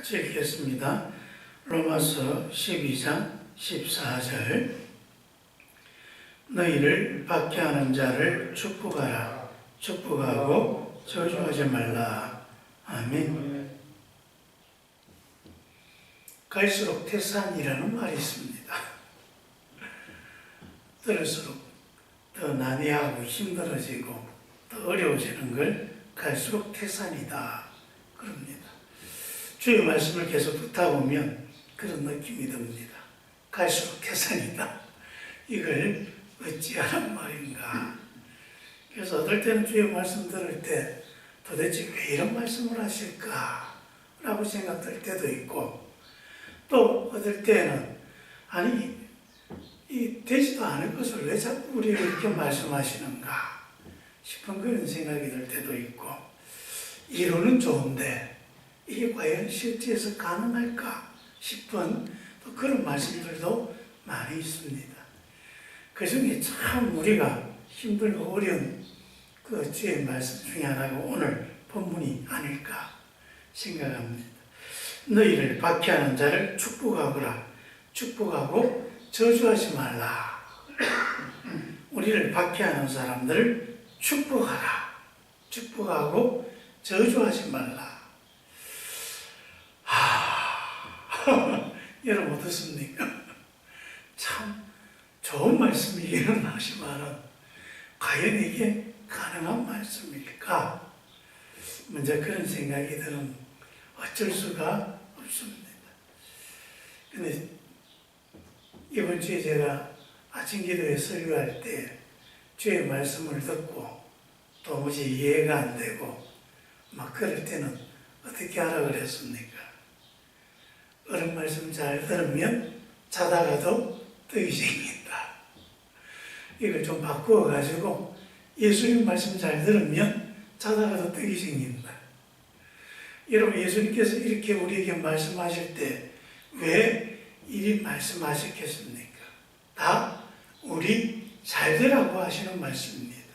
같이 읽겠습니다. 로마서 12장 14절. 너희를 박해하는 자를 축복하라. 축복하고 저주하지 말라. 아멘. 갈수록 태산이라는 말이 있습니다. 들을수록 더 난해하고 힘들어지고 더 어려워지는 걸 갈수록 태산이다 그럽니다. 주의 말씀을 계속 듣다 보면 그런 느낌이 듭니다. 갈수록 태산이다. 이걸 어찌하란 말인가. 그래서 어떨 때는 주의 말씀 들을 때 도대체 왜 이런 말씀을 하실까 라고 생각될 때도 있고, 또 어떨 때는 아니 이 되지도 않을 것을 왜 자꾸 우리에게 이렇게 말씀하시는가 싶은 그런 생각이 들 때도 있고, 이론은 좋은데 이게 과연 실제에서 가능할까 싶은 또 그런 말씀들도 많이 있습니다. 그 중에 참 우리가 힘들고 어려운 그 주의 말씀 중에 하나가 오늘 본문이 아닐까 생각합니다. 너희를 박해하는 자를 축복하거라. 축복하고 저주하지 말라. 우리를 박해하는 사람들을 축복하라. 축복하고 저주하지 말라. 여러분 어떻습니까? 참 좋은 말씀이기는 하지만 과연 이게 가능한 말씀일까? 먼저 그런 생각이 드는 어쩔 수가 없습니다. 근데 이번 주에 제가 아침 기도에 설교할 때 주의 말씀을 듣고 도무지 이해가 안 되고 막 그럴 때는 어떻게 하라 그랬습니까? 어른 말씀 잘 들으면 자다가도 떡이 생긴다. 이걸 좀 바꾸어가지고 예수님 말씀 잘 들으면 자다가도 떡이 생긴다. 여러분 예수님께서 이렇게 우리에게 말씀하실 때 왜 이리 말씀하셨겠습니까? 다 우리 잘 되라고 하시는 말씀입니다.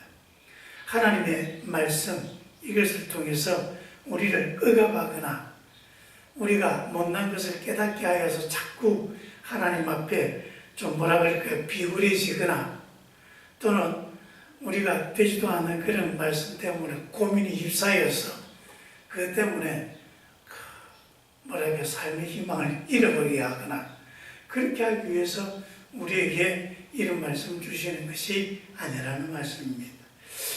하나님의 말씀 이것을 통해서 우리를 억압하거나 우리가 못난 것을 깨닫게 하여서 자꾸 하나님 앞에 좀 뭐라 그럴까요? 비굴해지거나 또는 우리가 되지도 않는 그런 말씀 때문에 고민이 휩싸여서 그것 때문에 뭐랄까 삶의 희망을 잃어버리게 하거나 그렇게 하기 위해서 우리에게 이런 말씀을 주시는 것이 아니라는 말씀입니다.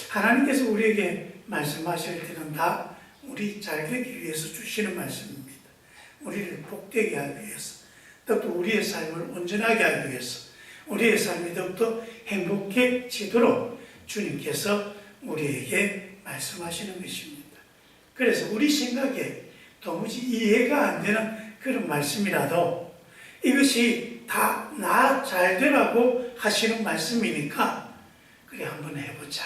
하나님께서 우리에게 말씀하실 때는 다 우리 잘 되기 위해서 주시는 말씀입니다. 우리를 복되게 하기 위해서, 또 우리의 삶을 온전하게 하기 위해서, 우리의 삶이 더욱더 행복해지도록 주님께서 우리에게 말씀하시는 것입니다. 그래서 우리 생각에 도무지 이해가 안 되는 그런 말씀이라도 이것이 다 나 잘 되라고 하시는 말씀이니까 그래 한번 해보자.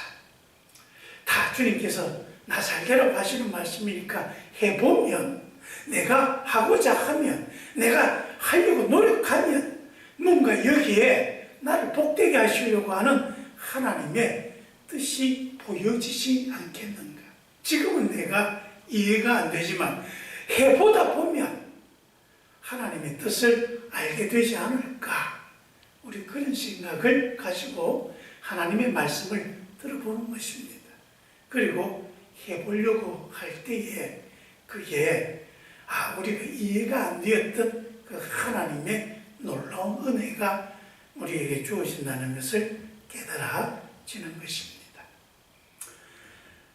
다 주님께서 나 잘 되라고 하시는 말씀이니까 해보면, 내가 하고자 하면, 내가 하려고 노력하면 뭔가 여기에 나를 복되게 하시려고 하는 하나님의 뜻이 보여지지 않겠는가. 지금은 내가 이해가 안 되지만 해보다 보면 하나님의 뜻을 알게 되지 않을까. 우리 그런 생각을 가지고 하나님의 말씀을 들어보는 것입니다. 그리고 해보려고 할 때에 그게 우리가 이해가 안 되었던 그 하나님의 놀라운 은혜가 우리에게 주어진다는 것을 깨달아지는 것입니다.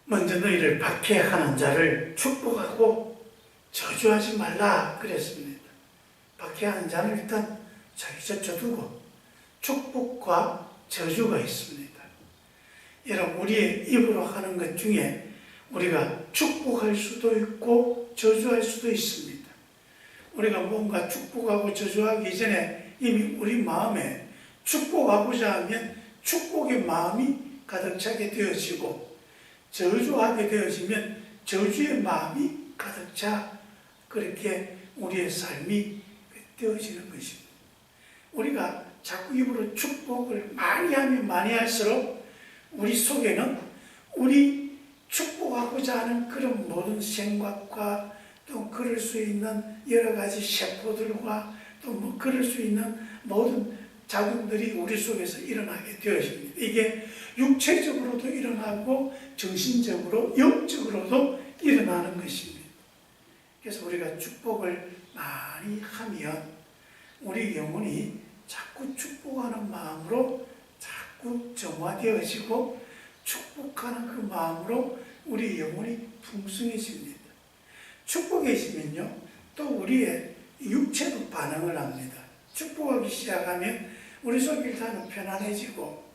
먼저 너희를 박해하는 자를 축복하고 저주하지 말라 그랬습니다. 박해하는 자는 일단 저기 저두고 축복과 저주가 있습니다. 여러분 우리의 입으로 하는 것 중에 우리가 축복할 수도 있고 저주할 수도 있습니다. 우리가 뭔가 축복하고 저주하기 전에 이미 우리 마음에 축복하고자 하면 축복의 마음이 가득 차게 되어지고, 저주하게 되어지면 저주의 마음이 가득 차 그렇게 우리의 삶이 되어지는 것입니다. 우리가 자꾸 입으로 축복을 많이 하면 많이 할수록 우리 속에는 우리 축복하고자 하는 그런 모든 생각과 또 그럴 수 있는 여러 가지 세포들과 또 뭐 그럴 수 있는 모든 작용들이 우리 속에서 일어나게 되어집니다. 이게 육체적으로도 일어나고 정신적으로 영적으로도 일어나는 것입니다. 그래서 우리가 축복을 많이 하면 우리 영혼이 자꾸 축복하는 마음으로 자꾸 정화되어지고 축복하는 그 마음으로 우리 영혼이 풍성해집니다. 축복해지면요, 또 우리의 육체도 반응을 합니다. 축복하기 시작하면 우리 속이 일단은 편안해지고,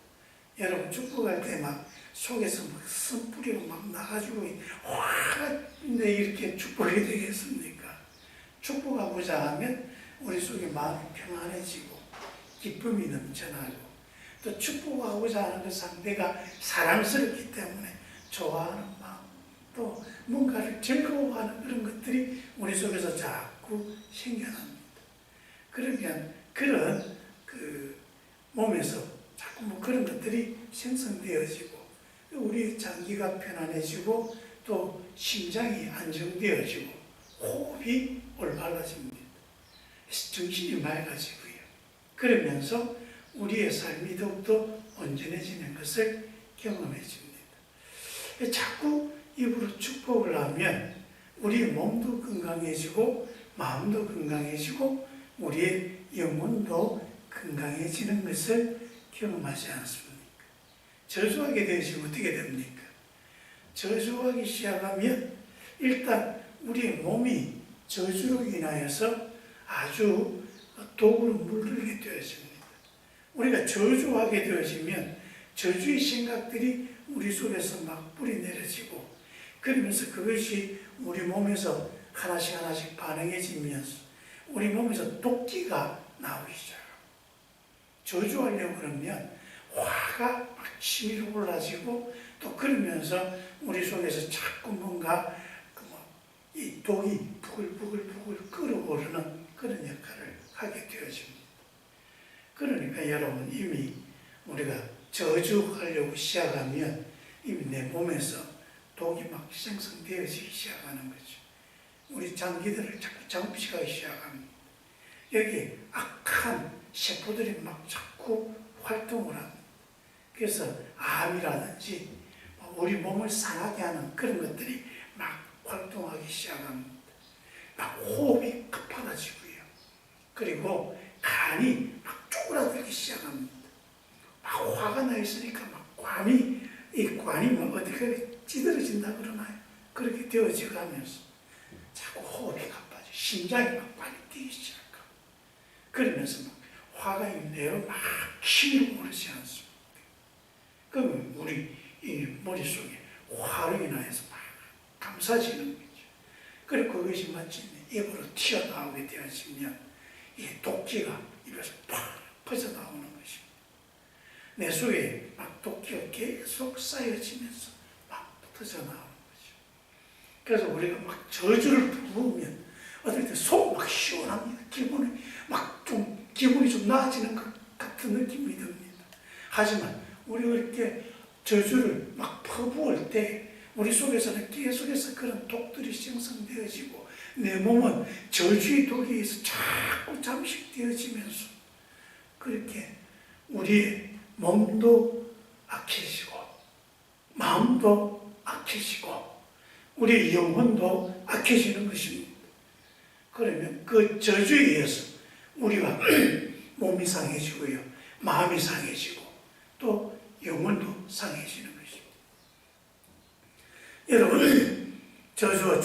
여러분 축복할 때 막 속에서 막 선뿌리가 막 나가지고 화가 이렇게 축복이 되겠습니까? 축복하고자 하면 우리 속에 마음이 평안해지고 기쁨이 넘쳐나고, 또 축복하고자 하는 그 상대가 사랑스럽기 때문에 좋아하는 마음, 또 뭔가를 즐거워하는 그런 것들이 우리 속에서 자꾸 생겨납니다. 그러면 그런 그 몸에서 자꾸 뭐 그런 것들이 생성되어지고, 우리 장기가 편안해지고, 또 심장이 안정되어지고, 호흡이 올바라집니다. 정신이 맑아지고요. 그러면서 우리의 삶이 더욱더 온전해지는 것을 경험해 줍니다. 자꾸 입으로 축복을 하면 우리의 몸도 건강해지고 마음도 건강해지고 우리의 영혼도 건강해지는 것을 경험하지 않습니까? 저주하게 되시면 어떻게 됩니까? 저주하기 시작하면 일단 우리의 몸이 저주로 인하여서 아주 독으로 물들게 되어집니다. 우리가 저주하게 되어지면 저주의 생각들이 우리 속에서 막 뿌리 내려지고, 그러면서 그것이 우리 몸에서 하나씩 하나씩 반응해지면서 우리 몸에서 독기가 나오기 시작합니다. 저주하려고 그러면 화가 막 치밀어 올라지고, 또 그러면서 우리 속에서 자꾸 뭔가 이 독이 부글부글 끓어오르는 그런 역할을 하게 되어집니다. 그러니까 여러분, 이미 우리가 저주하려고 시작하면 이미 내 몸에서 독이 막 생성되어지기 시작하는 거죠. 우리 장기들을 자꾸 잠식하기 시작합니다. 여기 악한 세포들이 막 자꾸 활동을 합니다. 그래서 암이라든지 우리 몸을 상하게 하는 그런 것들이 막 활동하기 시작합니다. 막 호흡이 가파라지고요. 그리고 간이 막 쪼그라들기 시작합니다. 막 화가 나 있으니까 막 이 관이 막 어디가 찌들어진다 그러나요? 그렇게 되어지고 하면서 자꾸 호흡이 가빠져. 심장이 막 빨리 뛰기 시작하고. 그러면서 막 화가 내로 막 치밀어 오르지 않습니까? 그러면 우리 이 머릿속에 화로 인하여서 막 감싸지는 거죠. 그리고 그것이 마치 입으로 튀어나오게 되어지면 이 독기가 입에서 팍 퍼져나오는 것입니다. 내 속에 막 독기가 계속 쌓여지면서 막 터져나오는 거죠. 그래서 우리가 막 저주를 부으면 어떨 때 속 막 시원합니다. 기분이 좀 나아지는 것 같은 느낌이 듭니다. 하지만 우리가 이렇게 저주를 막 퍼부을 때 우리 속에서는 계속해서 그런 독들이 생성되어지고, 내 몸은 저주의 독에 의해서 자꾸 잠식되어지면서 그렇게 우리의 몸도 악해지고 마음도 악해지고 우리의 영혼도 악해지는 것입니다. 그러면 그 저주에 의해서 우리가 몸이 상해지고요, 마음이 상해지고 또 영혼도 상해지는 것입니다. 여러분, 저주와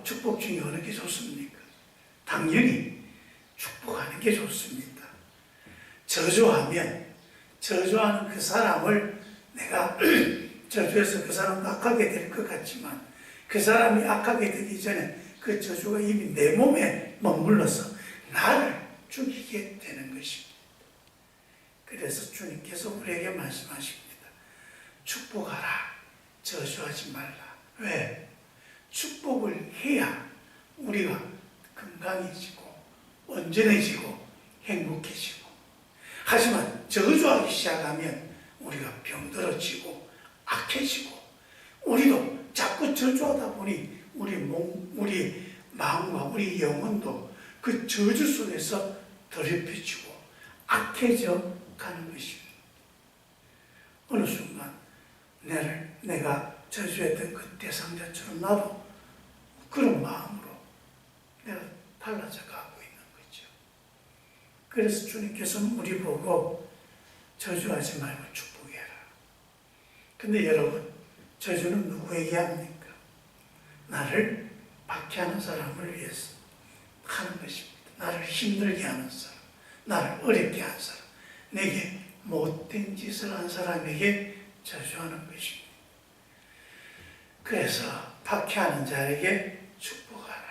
축복 중에 어느 게 좋습니까? 당연히 축복하는 게 좋습니다. 저주하는 그 사람을 내가 저주해서 그 사람도 악하게 될 것 같지만, 그 사람이 악하게 되기 전에 그 저주가 이미 내 몸에 머물러서 나를 죽이게 되는 것입니다. 그래서 주님께서 우리에게 말씀하십니다. 축복하라, 저주하지 말라. 왜? 축복을 해야 우리가 건강해지고 온전해지고 행복해지고, 하지만 저주하기 시작하면 우리가 병들어지고 악해지고, 우리도 자꾸 저주하다 보니 우리 몸, 우리 마음과 우리 영혼도 그 저주 속에서 더럽혀지고 악해져 가는 것입니다. 어느 순간 내가 저주했던 그 대상자처럼 나도 그런 마음으로 내가 달라져 가고 있는 거죠. 그래서 주님께서는 우리 보고 저주하지 말고 축복해라. 근데 여러분, 저주는 누구에게 합니까? 나를 박해하는 사람을 위해서 하는 것입니다. 나를 힘들게 하는 사람, 나를 어렵게 하는 사람, 내게 못된 짓을 한 사람에게 저주하는 것입니다. 그래서 박해하는 자에게 축복하라.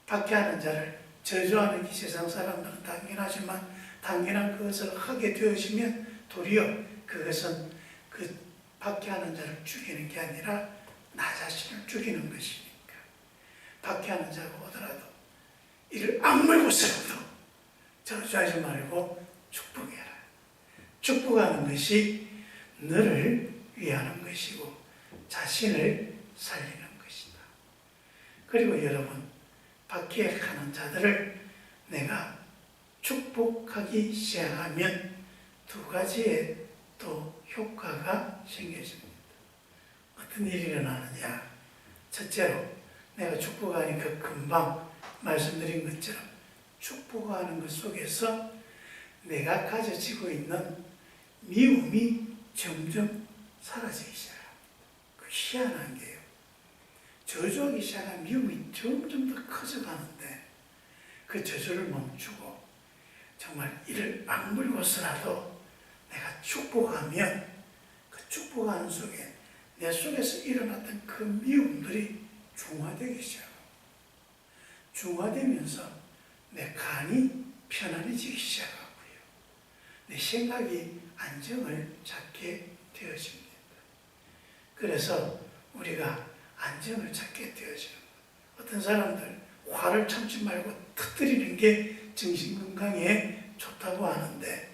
박해하는 자를 저주하는 이 세상 사람들은 당연하지만 당연한 그것을 하게 되어지면 도리어 그것은 그 박해하는 자를 죽이는 게 아니라 나 자신을 죽이는 것이니까. 박해하는 자가 오더라도 이를 악물고서라도 저주하지 말고 축복해라. 축복하는 것이 너를 위하는 것이고 자신을 살리는 것이다. 그리고 여러분, 박해하는 자들을 내가 축복하기 시작하면 두 가지의 또 효과가 생겨집니다. 어떤 일이 일어나느냐? 첫째로 내가 축복하니까 금방 말씀드린 것처럼 축복하는 것 속에서 내가 가져지고 있는 미움이 점점 사라지기 시작합니다. 그 희한한 게요. 저주하기 시작한 미움이 점점 더 커져가는데 그 저주를 멈추고 정말 이를 악물고서라도 내가 축복하면 그 축복하는 속에 내 속에서 일어났던 그 미움들이 중화되기 시작합니다. 중화되면서 내 간이 편안해지기 시작하고요. 내 생각이 안정을 찾게 되어집니다. 그래서 우리가 안정을 찾게 되어지는 것. 어떤 사람들 화를 참지 말고 터뜨리는 게 정신건강에 좋다고 하는데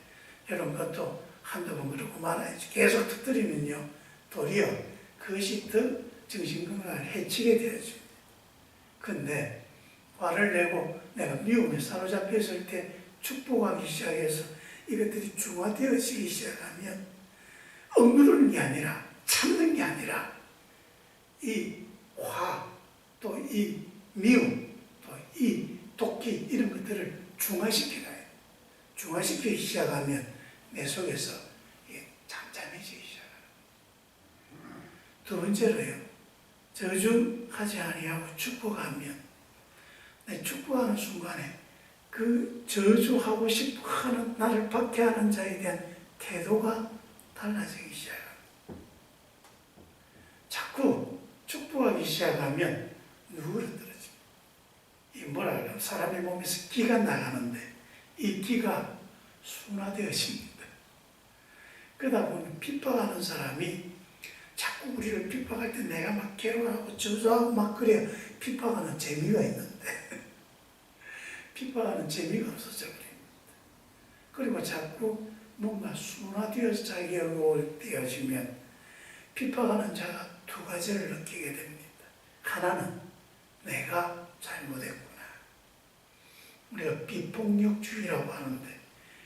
여러분 그것도 한두 번 그러고 말아야지. 계속 터뜨리면요 도리어 그것이 더 정신건강을 해치게 되어집니다. 근데 화를 내고 내가 미움에 사로잡혀 있을 때 축복하기 시작해서 이것들이 중화되어지기 시작하면 억누르는 게 아니라 참는 게 아니라 이 화, 또 이 미움, 또 이 도끼 이런 것들을 중화시켜가요. 중화시키기 시작하면 내 속에서 잠잠해지기 시작합니다. 두 번째로요. 저주하지 아니하고 축복하면 내 축복하는 순간에 그 저주하고 싶어 하는 나를 박해하는 자에 대한 태도가 달라지기 시작합니다. 자꾸 축복하기 시작하면 누그러뜨려집니다. 이 뭐라 그래요? 사람의 몸에서 기가 나가는데 이 기가 순화되어집니다. 그러다 보면 핍박하는 사람이 자꾸 우리를 핍박할 때 내가 막 괴로워하고 저주하고 막 그래요. 핍박하는 재미가 있는데 핍박하는 재미가 없어져 버립니다. 그리고 자꾸 뭔가 순화되어서 자기하고 되어지면 핍박하는 자가 두 가지를 느끼게 됩니다. 하나는 내가 잘못했구나. 우리가 비폭력주의라고 하는데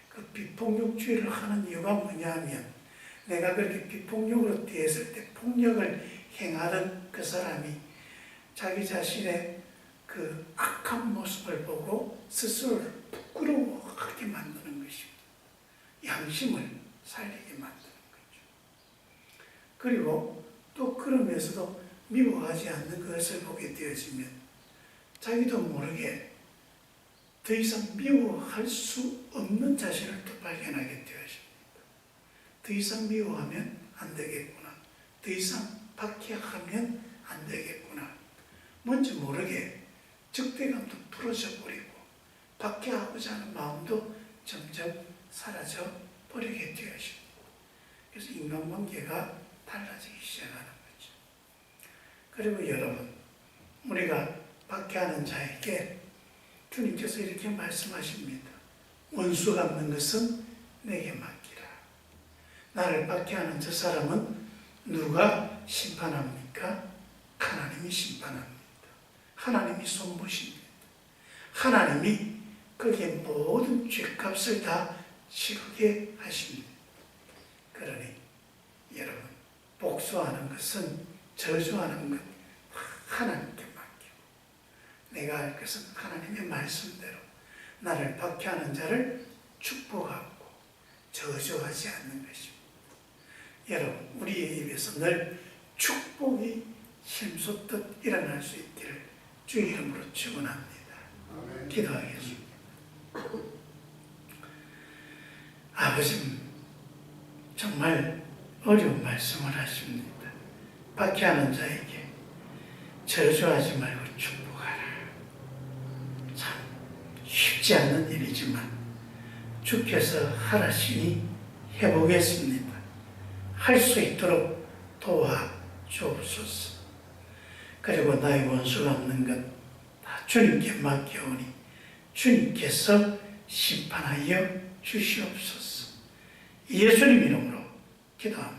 그 비폭력주의를 하는 이유가 뭐냐면 내가 그렇게 비폭력으로 대했을 때 폭력을 행하던 그 사람이 자기 자신의 그 악한 모습을 보고 스스로를 부끄러워하게 만드는 것입니다. 양심을 살리게 만드는 거죠. 그리고 또 그러면서도 미워하지 않는 것을 보게 되어지면 자기도 모르게 더 이상 미워할 수 없는 자신을 또 발견하게 되어집니다. 더 이상 미워하면 안 되겠구나. 더 이상 박해하면 안 되겠구나. 뭔지 모르게 적대감도 풀어져 버리고 박해하고자 하는 마음도 점점 사라져 버리게 되어집니다. 그래서 인간관계가 달라지기 시작하는 거죠. 그리고 여러분, 우리가 박해하는 자에게 주님께서 이렇게 말씀하십니다. 원수 갚는 것은 내게 맡기라. 나를 박해하는 저 사람은 누가 심판합니까? 하나님이 심판합니다. 하나님이 손보십니다. 하나님이 거기에 모든 죄값을 다 치르게 하십니다. 그러니 여러분, 복수하는 것은, 저주하는 것 하나님께 맡기고, 내가 할 것은 하나님의 말씀대로 나를 박해하는 자를 축복하고 저주하지 않는 것입니다. 여러분, 우리의 입에서 늘 축복이 샘솟듯 일어날 수 있기를 주 이름으로 축원합니다. 기도하겠습니다. 아버지, 정말 어려운 말씀을 하십니다. 박해하는 자에게 저주하지 말고 축복하라. 참 쉽지 않은 일이지만 주께서 하라시니 해보겠습니다. 할 수 있도록 도와주옵소서. 그리고 나의 원수가 없는 것 다 주님께 맡겨오니 주님께서 심판하여 주시옵소서. 예수님 이름으로 기도합니다.